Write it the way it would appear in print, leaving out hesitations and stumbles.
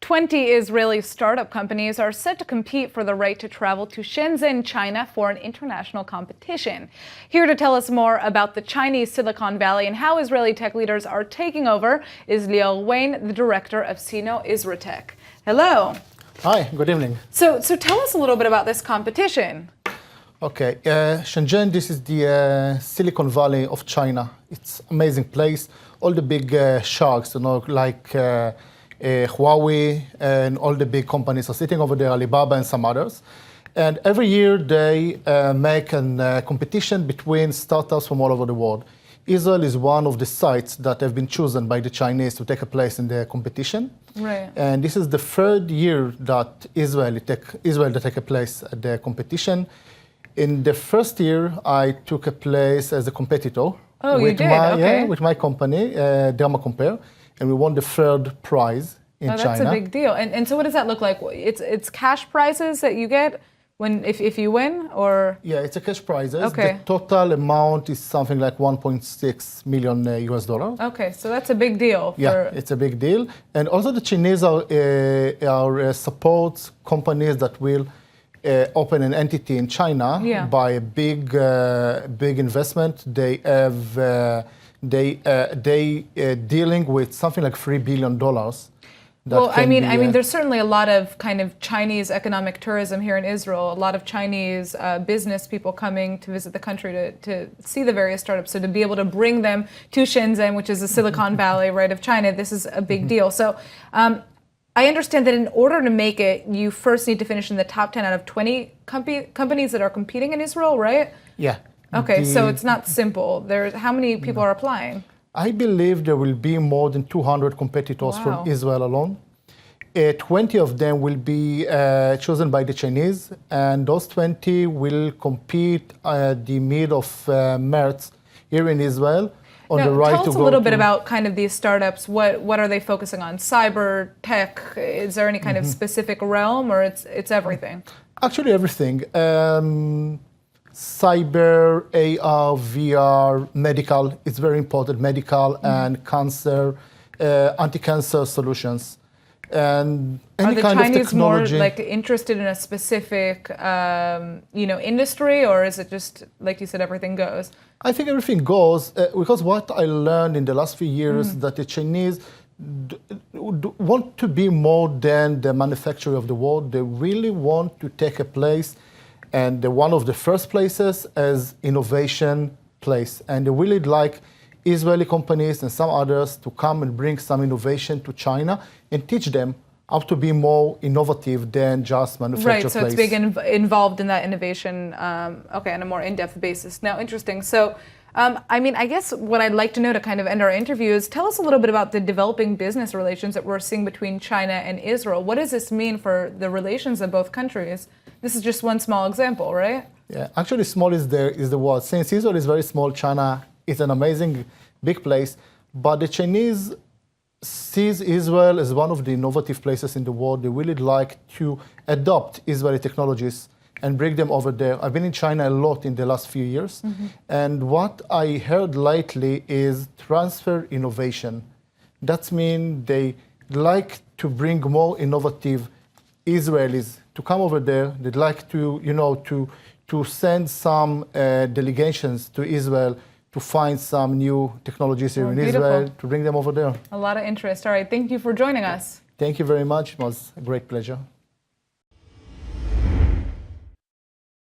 20 Israeli startup companies are set to compete for the right to travel to Shenzhen, China for an international competition. Here to tell us more about the Chinese Silicon Valley and how Israeli tech leaders are taking over is Lior Wayn, the director of Sino Isratech. Hello. Hi, good evening. So tell us a little bit about this competition. Okay, Shenzhen, this is the Silicon Valley of China. It's an amazing place. All the big sharks, like Huawei and all the big companies are sitting over there, Alibaba and some others. And every year they make a competition between startups from all over the world. Israel is one of the sites that have been chosen by the Chinese to take a place in the competition. Right. And this is the third year that Israel take a place at the competition. In the first year, I took a place as a competitor. Oh, you did? Okay. Yeah, with my company, Dermacompare, and we won the third prize in China. That's a big deal. And so what does that look like? It's cash prizes that you get if you win, or? Yeah, it's a cash prizes. Okay. The total amount is something like 1.6 million US dollars. Okay, so that's a big deal. Yeah, it's a big deal. And also the Chinese are support companies that will open an entity in China by a big investment. They have dealing with something like $3 billion. Well, I mean, there's certainly a lot of kind of Chinese economic tourism here in Israel. A lot of Chinese business people coming to visit the country to see the various startups. So to be able to bring them to Shenzhen, which is the Silicon Valley, right, of China, this is a big deal. So I understand that in order to make it, you first need to finish in the top 10 out of 20 companies that are competing in Israel, right? Yeah. Okay, so it's not simple. How many people are applying? I believe there will be more than 200 competitors from Israel alone. 20 of them will be chosen by the Chinese, and those 20 will compete at the mid of March here in Israel. Tell us a little bit about kind of these startups. What are they focusing on? Cyber, tech? Is there any kind of specific realm, or it's everything? Actually, everything. Cyber, AR, VR, medical. It's very important. Medical and cancer, anti-cancer solutions, and any kind of technology. Are the Chinese more like interested in a specific, industry, or is it just like you said, everything goes? I think everything goes because what I learned in the last few years that the Chinese want to be more than the manufacturer of the world. They really want to take a place, and they're one of the first places as innovation place. And they really like Israeli companies and some others to come and bring some innovation to China and teach them how to be more innovative than just manufacture place. Right, so it's big involved in that innovation, on a more in-depth basis. Now, interesting. So, I guess what I'd like to know to kind of end our interview is tell us a little bit about the developing business relations that we're seeing between China and Israel. What does this mean for the relations of both countries? This is just one small example, right? Yeah, actually small is the word. Since Israel is very small, China is an amazing big place, but the Chinese sees Israel as one of the innovative places in the world. They really like to adopt Israeli technologies and bring them over there. I've been in China a lot in the last few years, and what I heard lately is transfer innovation. That means they like to bring more innovative Israelis to come over there. They'd like to send some delegations to Israel to find some new technologies here in Israel, to bring them over there. A lot of interest. All right, thank you for joining us. Thank you very much. It was a great pleasure.